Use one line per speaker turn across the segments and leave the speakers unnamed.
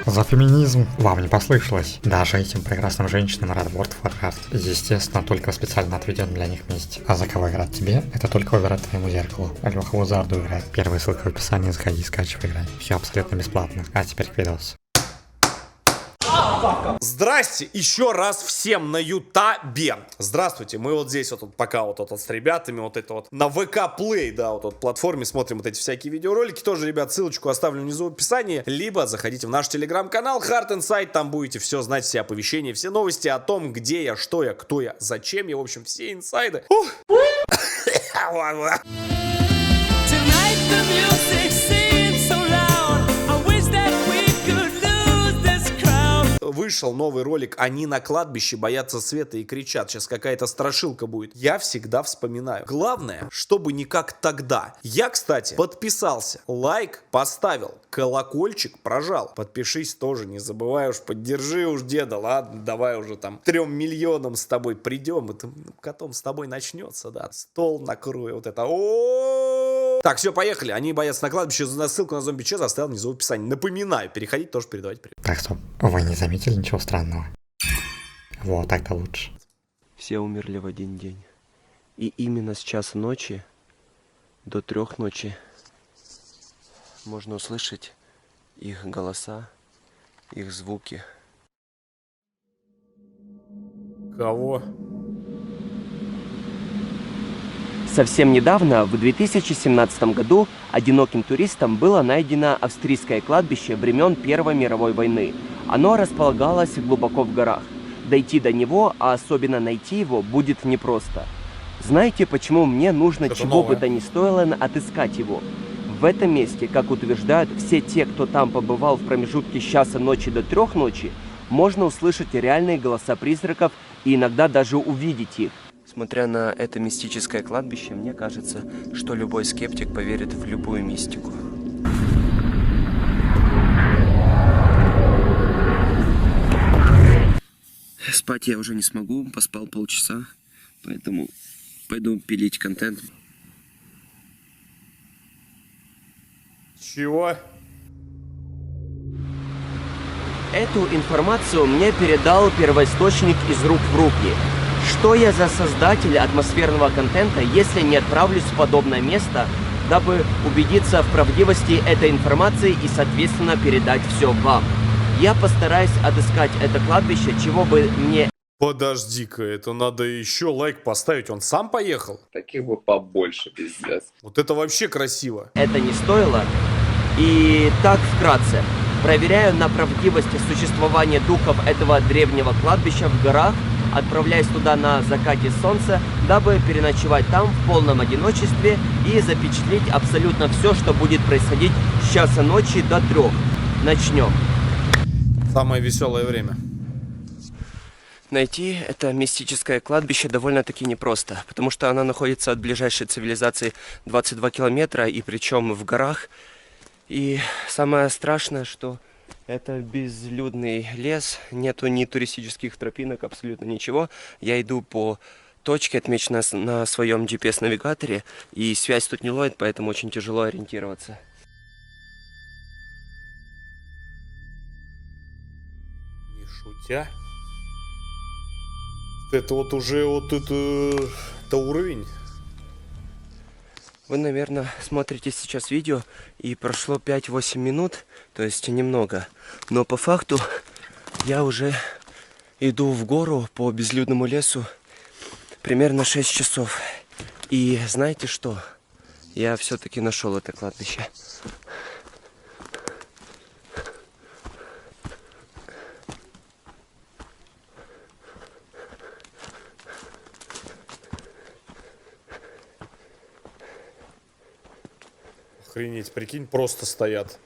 За феминизм вам не послышалось. Даже этим прекрасным женщинам рад World of Warcraft. Естественно, только в специально отведенном для них месте. А за кого играть тебе? Это только выбирать твоему зеркалу. Леха Узарду играет. Первая ссылка в описании, заходи, скачивай, играй. Все абсолютно бесплатно. А теперь к видосу.
Здрасте еще раз всем на Ютабе. Здравствуйте, мы вот здесь вот пока вот с ребятами вот это вот на ВК Play, да, вот платформе смотрим вот эти всякие видеоролики. Тоже, ребят, ссылочку оставлю внизу в описании. Либо заходите в наш телеграм-канал Heart Insight, там будете все знать, все оповещения, все новости о том, где я, что я, кто я, зачем я, в общем, все инсайды. Вышел новый ролик «Они на кладбище боятся света и кричат». Сейчас какая-то страшилка будет. Я всегда вспоминаю. Главное, чтобы не как тогда. Я, кстати, подписался, лайк поставил, колокольчик прожал. Подпишись тоже, не забывай уж, поддержи уж деда, ладно, давай уже там 3 миллионам с тобой придем, и потом с тобой начнется, да, стол накрою, вот это. Так, все, поехали. Они боятся на кладбище. Ссылку на зомби-чез оставил внизу в описании. Напоминаю, переходите, тоже передавайте привет.
Так, стоп. Вы не заметили ничего странного? Вот, так-то лучше.
Все умерли в один день. И именно с часа ночи до 3 ночи можно услышать их голоса, их звуки.
Кого?
Совсем недавно, в 2017 году, одиноким туристом было найдено австрийское кладбище времен Первой мировой войны. Оно располагалось глубоко в горах. Дойти до него, а особенно найти его, будет непросто. Знаете, почему мне нужно, чего бы то ни стоило, отыскать его? В этом месте, как утверждают все те, кто там побывал в промежутке с часа ночи до 3 ночи, можно услышать реальные голоса призраков и иногда даже увидеть их. Смотря на это мистическое кладбище, мне кажется, что любой скептик поверит в любую мистику. Спать я уже не смогу, поспал полчаса, поэтому пойду пилить контент.
Чего?
Эту информацию мне передал первоисточник из рук в руки. Что я за создатель атмосферного контента, если не отправлюсь в подобное место, дабы убедиться в правдивости этой информации и, соответственно, передать все вам? Я постараюсь отыскать это кладбище, чего бы мне...
Подожди-ка, это надо еще лайк поставить. Он сам поехал?
Таких бы побольше, пиздец.
Вот это вообще красиво.
Это не стоило. И так вкратце. Проверяю на правдивость существования духов этого древнего кладбища в горах, отправляюсь туда на закате солнца, дабы переночевать там в полном одиночестве и запечатлеть абсолютно все, что будет происходить с часа ночи до 3. Начнем.
Самое веселое время.
Найти это мистическое кладбище довольно-таки непросто, потому что оно находится от ближайшей цивилизации 22 километра, и причем в горах. И самое страшное, что это безлюдный лес, нету ни туристических тропинок, абсолютно ничего. Я иду по точке, отмеченной на своем GPS-навигаторе, и связь тут не ловит, поэтому очень тяжело ориентироваться.
Не шутя. Это вот уже это уровень.
Вы, наверное, смотрите сейчас видео, и прошло 5-8 минут, то есть немного. Но по факту я уже иду в гору по безлюдному лесу примерно 6 часов. И знаете что? Я все-таки нашел это кладбище.
Охренеть, прикинь, просто стоят.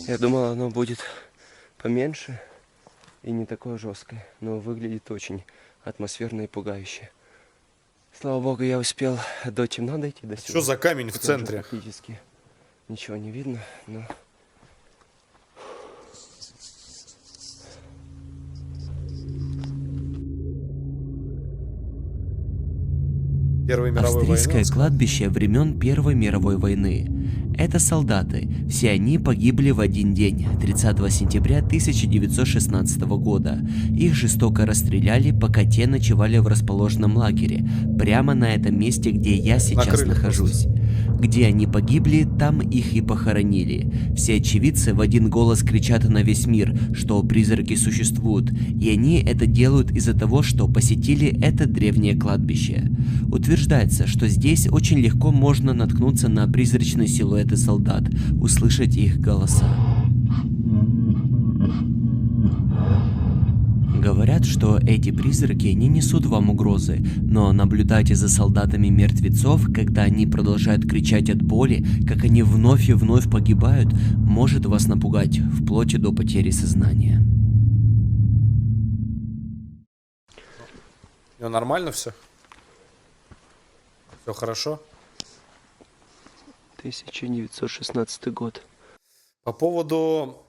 Я думал, оно будет поменьше и не такое жесткое, но выглядит очень атмосферно и пугающе. Слава богу, я успел до темна дойти до сюда.
Что за камень в центре?
Практически ничего не видно, но...
Первой мировой
Австрийское
войны, он сказал.
кладбище времен Первой мировой войны. Это солдаты. Все они погибли в один день, 30 сентября 1916 года. Их жестоко расстреляли, пока те ночевали в расположенном лагере, прямо на этом месте, где я сейчас
Накрыли
нахожусь. Где они погибли, там их и похоронили. Все очевидцы в один голос кричат на весь мир, что призраки существуют, и они это делают из-за того, что посетили это древнее кладбище. Утверждается, что здесь очень легко можно наткнуться на призрачные силуэты солдат, услышать их голоса. Говорят, что эти призраки не несут вам угрозы, но наблюдайте за солдатами мертвецов, когда они продолжают кричать от боли, как они вновь и вновь погибают, может вас напугать, вплоть до потери сознания.
Ну, нормально все? Все хорошо?
1916 год.
По поводу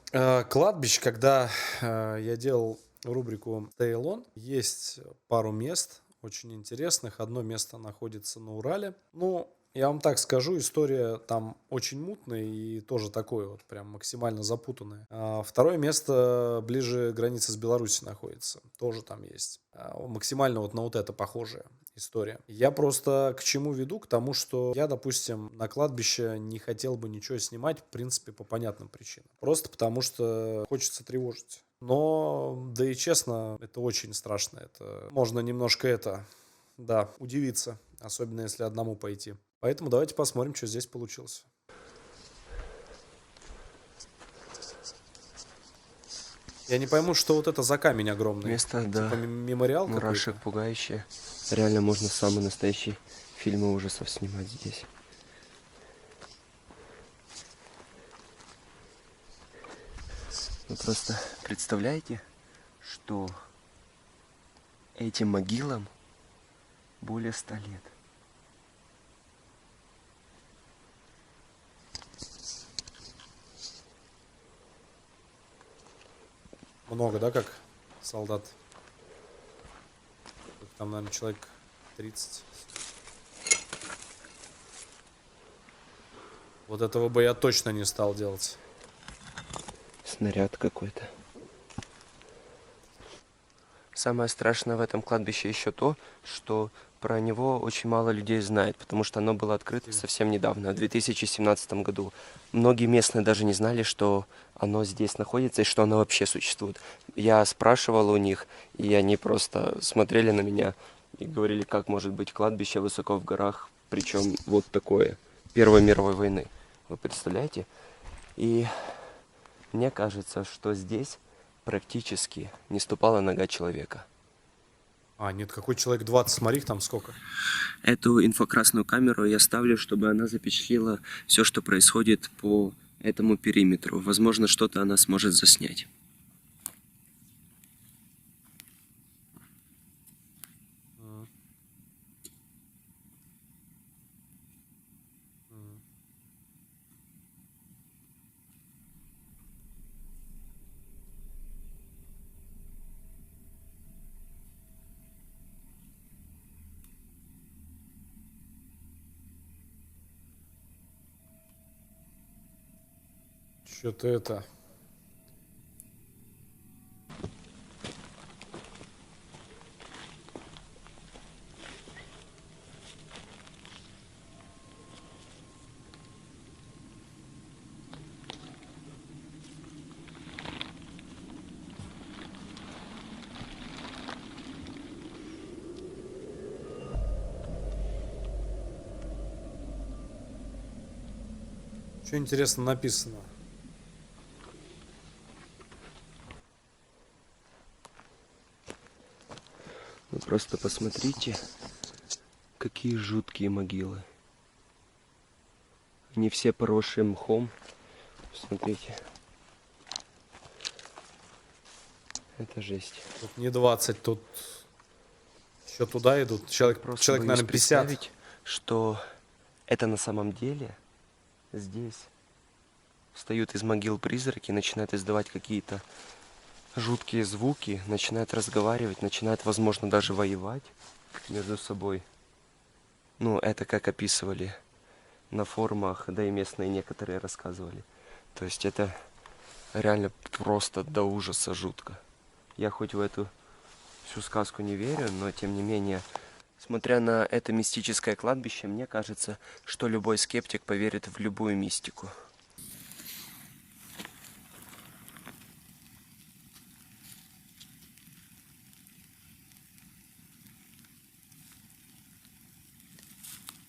кладбищ, когда я делал рубрику Stay Alone, есть пару мест очень интересных. Одно место находится на Урале. Ну, я вам так скажу, история там очень мутная и тоже такое вот прям максимально запутанное. Второе место ближе к границе с Беларусью находится. Тоже там есть. Максимально вот на вот это похожая история. Я просто к чему веду? К тому, что я, допустим, на кладбище не хотел бы ничего снимать, в принципе, по понятным причинам. Просто потому, что хочется тревожить. Но, да и честно, это очень страшно. Это можно немножко удивиться. Особенно, если одному пойти. Поэтому давайте посмотрим, что здесь получилось. Я не пойму, что вот это за камень огромный.
Место, да.
Типа мемориал
Мурашек
какой-то.
пугающие. Реально можно самые настоящие фильмы ужасов снимать здесь. Вы просто представляете, что этим могилам более 100 лет.
Много, да, как солдат? Там, наверное, человек 30. Вот этого бы я точно не стал делать.
Снаряд какой-то. Самое страшное в этом кладбище еще то, что про него очень мало людей знает, потому что оно было открыто совсем недавно, в 2017 году. Многие местные даже не знали, что оно здесь находится и что оно вообще существует. Я спрашивал у них, и они просто смотрели на меня и говорили, как может быть кладбище высоко в горах, причем вот такое, Первой мировой войны. Вы представляете? И мне кажется, что здесь практически не ступала нога человека.
А, нет, какой человек 20, смотри, их там сколько.
Эту инфракрасную камеру я ставлю, чтобы она запечатлела все, что происходит по этому периметру. Возможно, что-то она сможет заснять.
Что-то это... Что интересно написано?
Вы просто посмотрите, какие жуткие могилы. Они все поросшие мхом. Смотрите. Это жесть.
Тут не 20, тут еще туда идут. Человек,
Просто боюсь
наверное, 50.
представить, что это на самом деле здесь встают из могил призраки, начинают издавать какие-то жуткие звуки, начинают разговаривать, начинают, возможно, даже воевать между собой. Ну, это как описывали на форумах, да и местные некоторые рассказывали. То есть это реально просто до ужаса жутко. Я хоть в эту всю сказку не верю, но тем не менее, смотря на это мистическое кладбище, мне кажется, что любой скептик поверит в любую мистику.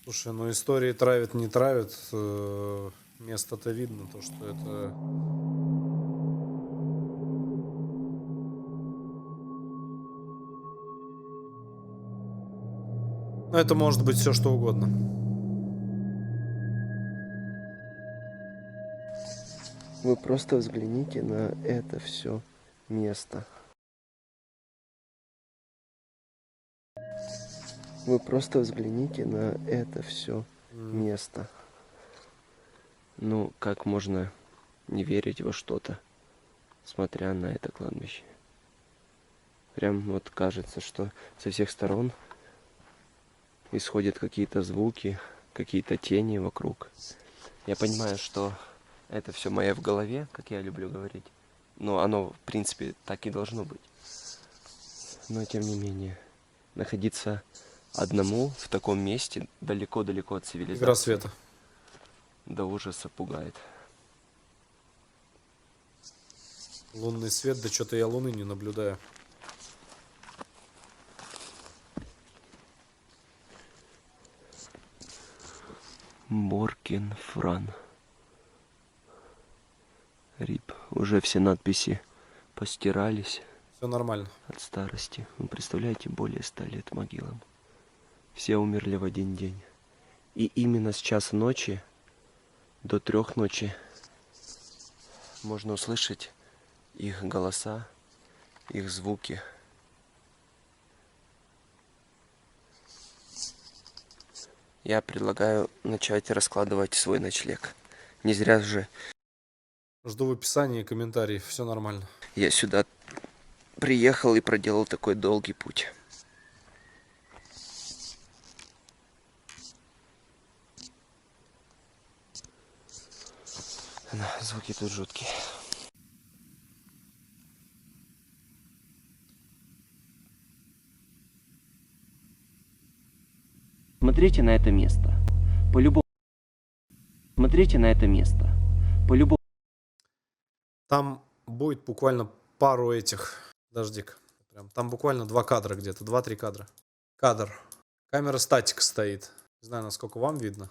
Слушай, ну истории травят, не травят. Место-то видно, то, что это... Ну, это может быть все, что угодно.
Вы просто взгляните на это все место. Вы просто взгляните на это все место. Ну, как можно не верить во что-то, смотря на это кладбище? Прям вот кажется, что со всех сторон исходят какие-то звуки, какие-то тени вокруг. Я понимаю, что это все мое в голове, как я люблю говорить. Но оно, в принципе, так и должно быть. Но, тем не менее, находиться одному в таком месте, далеко-далеко от цивилизации,
Игра света.
до ужаса пугает.
Лунный свет, да что-то я луны не наблюдаю.
Боркин Фран. Рип. Уже все надписи постирались
Все нормально.
от старости. Вы представляете, более 100 лет могилам. Все умерли в один день. И именно с часа ночи до 3 ночи можно услышать их голоса, их звуки. Я предлагаю начать раскладывать свой ночлег. Не зря же
Жду в описании комментариев. Все нормально.
я сюда приехал и проделал такой долгий путь. Звуки тут жуткие. Смотрите на это место. По-любому. Смотрите на это место. По-любому.
Там будет буквально пару этих. Подожди-ка. Прям, там буквально 2 кадра где-то. 2-3 кадра. Кадр. Камера статика стоит. Не знаю, насколько вам видно.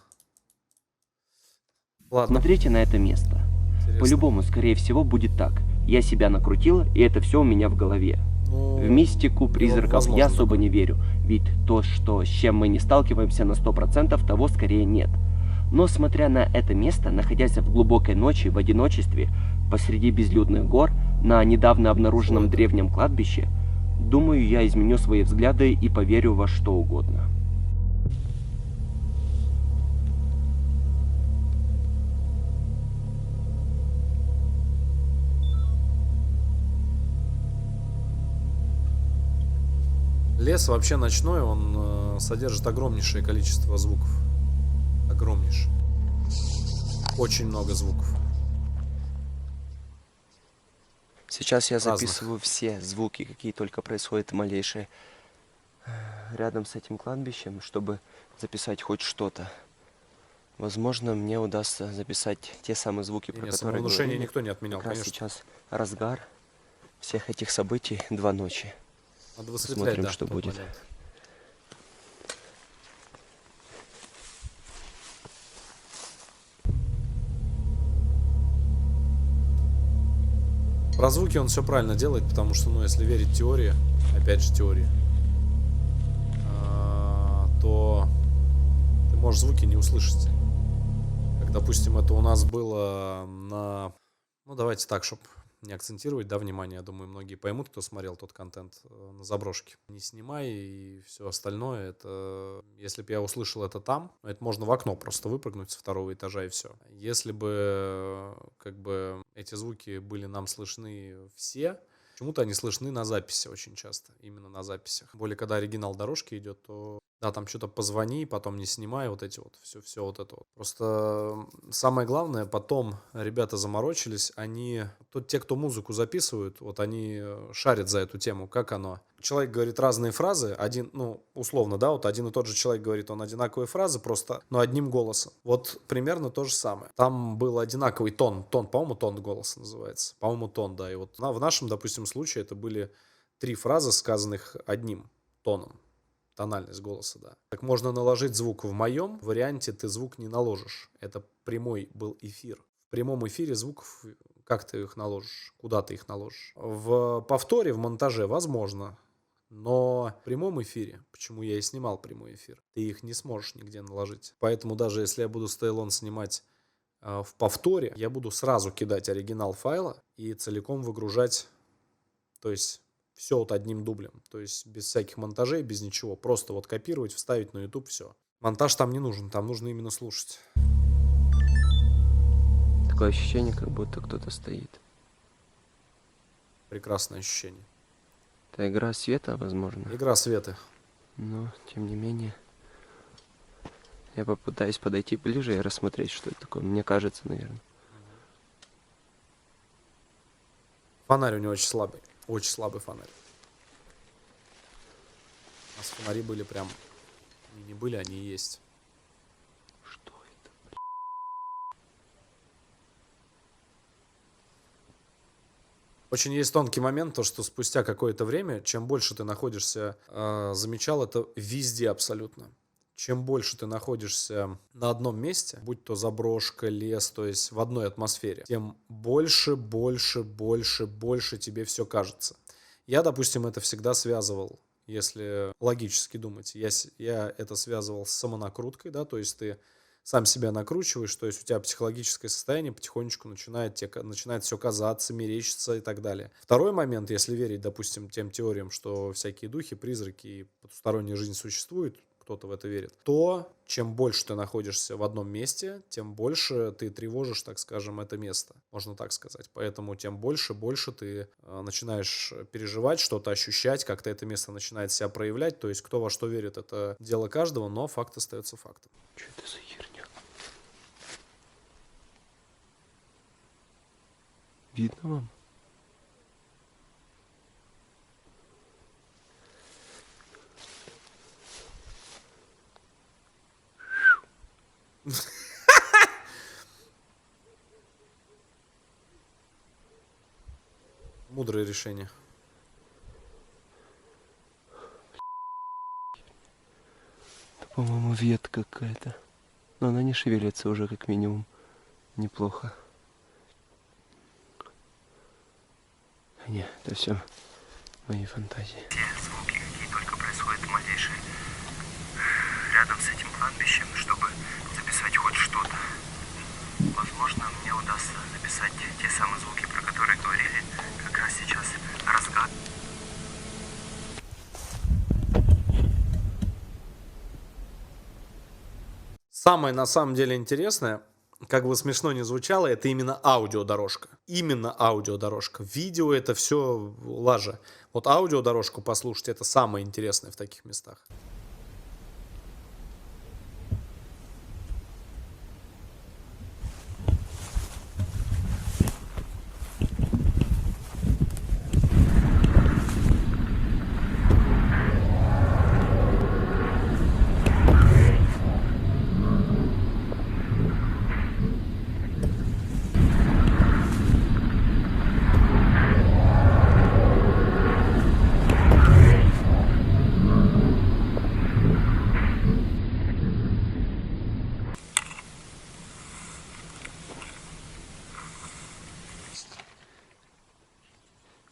Ладно.
Смотрите на это место.
Интересно.
По-любому, скорее всего, будет так. Я себя накрутил, и это все у меня в голове.
Ну,
В мистику, призраков
возможно,
я особо
такое.
не верю. Ведь то, что, с чем мы не сталкиваемся на 100%, того скорее нет. Но смотря на это место, находясь в глубокой ночи, в одиночестве, посреди безлюдных гор, на недавно обнаруженном древнем кладбище, думаю, я изменю свои взгляды и поверю во что угодно.
Лес вообще ночной, он содержит огромнейшее количество звуков. Огромнейшее. Очень много звуков.
Сейчас я
Разных.
записываю все звуки, какие только происходят малейшие рядом с этим кладбищем, чтобы записать хоть что-то. Возможно, мне удастся записать те самые звуки, про
Не,
которые
самовнушение
говорили.
никто не отменял,
Как раз
конечно.
сейчас разгар всех этих событий, 2 ночи.
Надо высветлять,
Посмотрим,
да,
что
тот
будет.
момент. Про звуки он все правильно делает, потому что, ну, если верить теории, опять же теории, то ты можешь звуки не услышать. Как, допустим, это у нас было на... Ну, давайте так, чтобы не акцентировать, да, внимание. Я думаю, многие поймут, кто смотрел тот контент на заброшке. Не снимай и все остальное. Это, если бы я услышал это там, это можно в окно просто выпрыгнуть со 2-го этажа и все. Если бы, как бы, эти звуки были нам слышны все, почему-то они слышны на записи очень часто. Именно на записях. Более, когда оригинал дорожки идет, то Да, там что-то позвони, потом не снимай, вот эти вот, все вот это вот. Просто самое главное, потом ребята заморочились, тут те, кто музыку записывают, вот они шарят за эту тему, как оно. Человек говорит разные фразы, условно, да, вот один и тот же человек говорит, он одинаковые фразы, просто, но одним голосом. Вот примерно то же самое. Там был одинаковый тон, по-моему, тон голоса называется. По-моему, тон, да, и вот в нашем, допустим, случае это были 3 фразы, сказанных одним тоном. Тональность голоса, да. Так можно наложить звук. В моем варианте ты звук не наложишь. Это прямой был эфир. В прямом эфире звуков, как ты их наложишь? Куда ты их наложишь? В повторе, в монтаже, возможно. Но в прямом эфире, почему я и снимал прямой эфир, ты их не сможешь нигде наложить. Поэтому даже если я буду Стейлон снимать в повторе, я буду сразу кидать оригинал файла и целиком выгружать, то есть все вот одним дублем, то есть без всяких монтажей, без ничего, просто вот копировать, вставить на YouTube, все. Монтаж там не нужен, там нужно именно слушать.
Такое ощущение, как будто кто-то стоит.
Прекрасное ощущение.
Это игра света, возможно.
Игра света.
Но, тем не менее, я попытаюсь подойти ближе и рассмотреть, что это такое. Мне кажется, наверное.
Фонарь у него очень слабый фонарь. У нас фонари были прям, они не были, они и есть.
Что это?
Очень есть тонкий момент, то что спустя какое-то время, чем больше ты находишься, замечал это везде абсолютно. Чем больше ты находишься на одном месте, будь то заброшка, лес, то есть в одной атмосфере, тем больше тебе все кажется. Я, допустим, это всегда связывал, если логически думать, я это связывал с самонакруткой, да, то есть ты сам себя накручиваешь, то есть у тебя психологическое состояние потихонечку начинает все казаться, мерещиться и так далее. Второй момент, если верить, допустим, тем теориям, что всякие духи, призраки и потусторонняя жизнь существует, кто-то в это верит, то чем больше ты находишься в одном месте, тем больше ты тревожишь, так скажем, это место, можно так сказать. Поэтому тем больше ты начинаешь переживать, что-то ощущать, как-то это место начинает себя проявлять. То есть кто во что верит, это дело каждого, но факт остается фактом.
Что это за херня? Видно вам?
Мудрое решение.
Это, по-моему, ветка какая-то. Но она не шевелится уже, как минимум. Неплохо. Нет, это все мои фантазии.
Те звуки, какие только происходят в малейшей рядом с этим кладбищем, чтобы записать хоть что-то. Возможно, мне удастся записать те самые звуки, про которые говорили как раз сейчас. Разгад.
Самое на самом деле интересное, как бы смешно ни звучало, это именно аудиодорожка. Именно аудиодорожка. Видео это все лажа. Вот аудиодорожку послушать, это самое интересное в таких местах.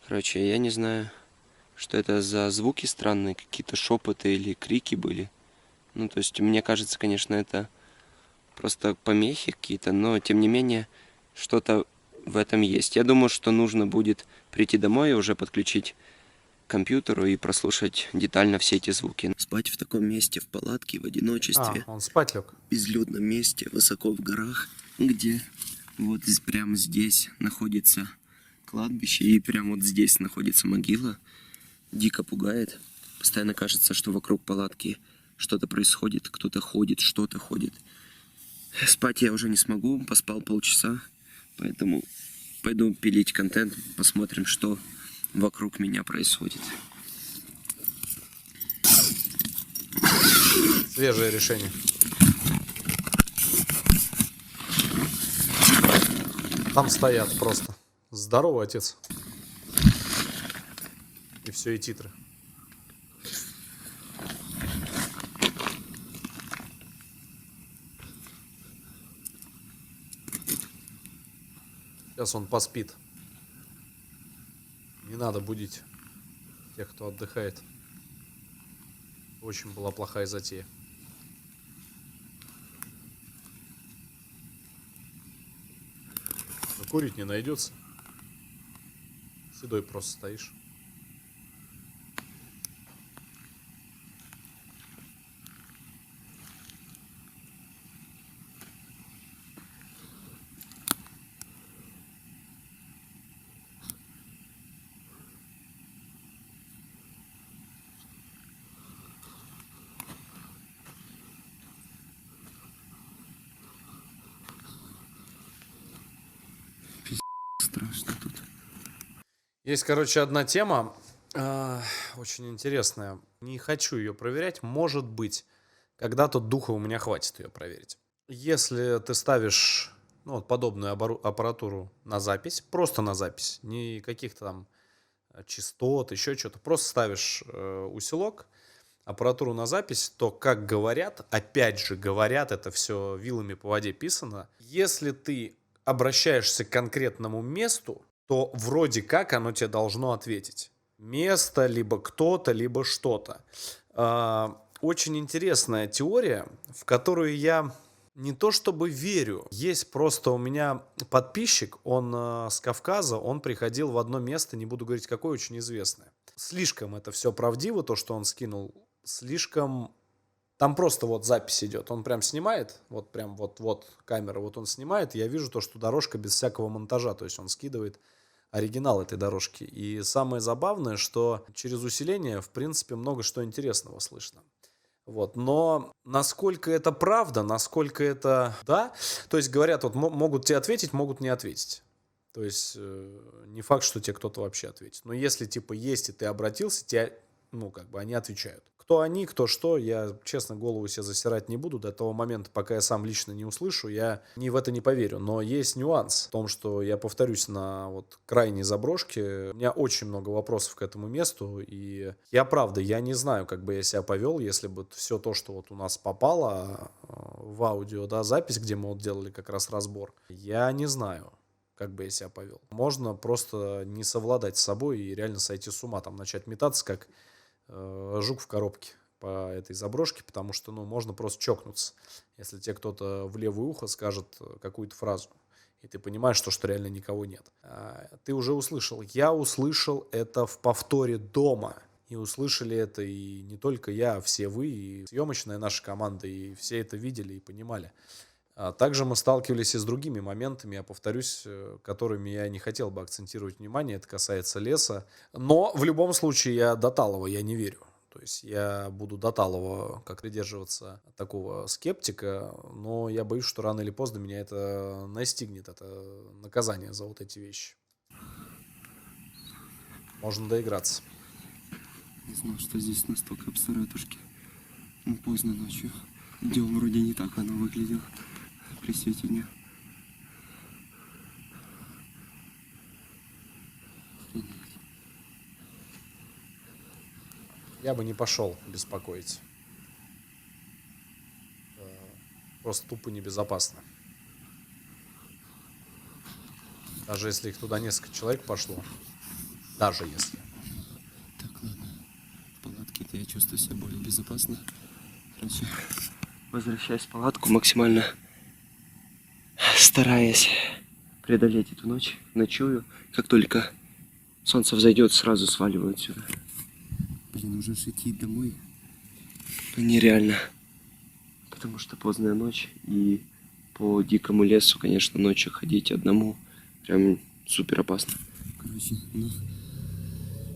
Короче, я не знаю, что это за звуки странные, какие-то шепоты или крики были. Ну, то есть, мне кажется, конечно, это просто помехи какие-то, но, тем не менее, что-то в этом есть. Я думаю, что нужно будет прийти домой и уже подключить к компьютеру и прослушать детально все эти звуки. Спать в таком месте, в палатке, в одиночестве.
Он спать лег.
В безлюдном месте, высоко в горах, где вот прямо здесь находится кладбище, и прямо вот здесь находится могила. Дико пугает. Постоянно кажется, что вокруг палатки что-то происходит, кто-то ходит, что-то ходит. Спать я уже не смогу, поспал полчаса, поэтому пойду пилить контент, посмотрим, что вокруг меня происходит.
Свежее решение. Там стоят просто. Здорово, отец. И все, и титры. Сейчас он поспит. Не надо будить тех, кто отдыхает. Очень была плохая затея. Но курить не найдется. Седой просто стоишь.
Страшно тут.
Есть, короче, одна тема, очень интересная. Не хочу ее проверять. Может быть, когда-то духа у меня хватит ее проверить. Если ты ставишь вот подобную аппаратуру на запись, просто на запись, не каких-то там частот, еще что-то, просто ставишь усилок, аппаратуру на запись, то, как говорят, опять же говорят, это все вилами по воде писано, если ты обращаешься к конкретному месту, то вроде как оно тебе должно ответить. Место, либо кто-то, либо что-то. Очень интересная теория, в которую я не то чтобы верю. Есть просто у меня подписчик, он с Кавказа, он приходил в одно место, не буду говорить какое, очень известное. Слишком это все правдиво, то, что он скинул, слишком... Там просто вот запись идет, он прям снимает, вот прям вот камера, вот он снимает, я вижу то, что дорожка без всякого монтажа, то есть он скидывает оригинал этой дорожки. И самое забавное, что через усиление, в принципе, много что интересного слышно. Вот. Но насколько это правда, насколько это да, то есть говорят, вот могут тебе ответить, могут не ответить. То есть не факт, что тебе кто-то вообще ответит. Но если типа есть и ты обратился, тебе, ну как бы они отвечают. Кто они, кто что, я, честно, голову себе засирать не буду. До того момента, пока я сам лично не услышу, я в это не поверю. Но есть нюанс в том, что я повторюсь на вот крайней заброшке. У меня очень много вопросов к этому месту. И я, правда, я не знаю, как бы я себя повел, если бы все то, что вот у нас попало в аудио, да, запись, где мы вот делали как раз разбор, я не знаю, как бы я себя повел. Можно просто не совладать с собой и реально сойти с ума, там начать метаться, как жук в коробке по этой заброшке, потому что, ну, можно просто чокнуться, если тебе кто-то в левое ухо скажет какую-то фразу, и ты понимаешь, что реально никого нет. Ты уже услышал. Я услышал это в повторе дома. И услышали это и не только я, а все вы, и съемочная наша команда, и все это видели и понимали. Также мы сталкивались и с другими моментами, я повторюсь, которыми я не хотел бы акцентировать внимание. Это касается леса. Но в любом случае я до талого, я не верю. То есть я буду до талого как придерживаться такого скептика, но я боюсь, что рано или поздно меня это настигнет, это наказание за вот эти вещи. Можно доиграться.
Не знал, что здесь настолько обсыратушки. Ну, поздно ночью. Днем вроде не так оно выглядело при свете дня.
Я бы не пошел беспокоить. Просто тупо небезопасно. Даже если их туда несколько человек пошло. Даже если.
Так, ладно. В палатке-то я чувствую себя более безопасно. Короче, возвращаюсь в палатку, максимально стараясь преодолеть эту ночь. Ночую. Как только солнце взойдет, сразу сваливаю отсюда. Блин, уже идти домой нереально. Потому что поздняя ночь. И по дикому лесу, конечно, ночью ходить одному прям супер опасно. Короче, ну...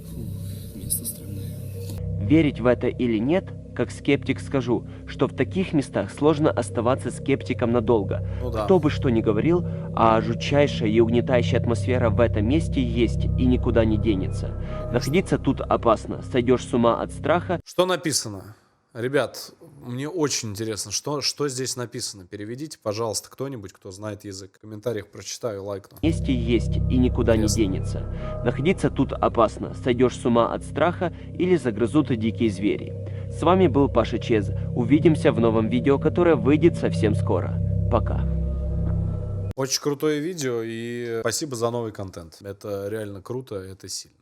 Фу, место странное. Верить в это или нет, как скептик скажу, что в таких местах сложно оставаться скептиком надолго.
Ну да.
Кто бы что ни говорил, а жутчайшая и угнетающая атмосфера в этом месте есть и никуда не денется. Находиться тут опасно, сойдешь с ума от страха.
Что написано? Ребят, мне очень интересно, что здесь написано. Переведите, пожалуйста, кто-нибудь, кто знает язык. В комментариях прочитаю, лайкну.
Месте есть и никуда
Интересно.
не денется. Находиться тут опасно, сойдешь с ума от страха или загрызут дикие звери. С вами был Паша Чез. Увидимся в новом видео, которое выйдет совсем скоро. Пока.
Очень крутое видео и спасибо за новый контент. Это реально круто, это сильно.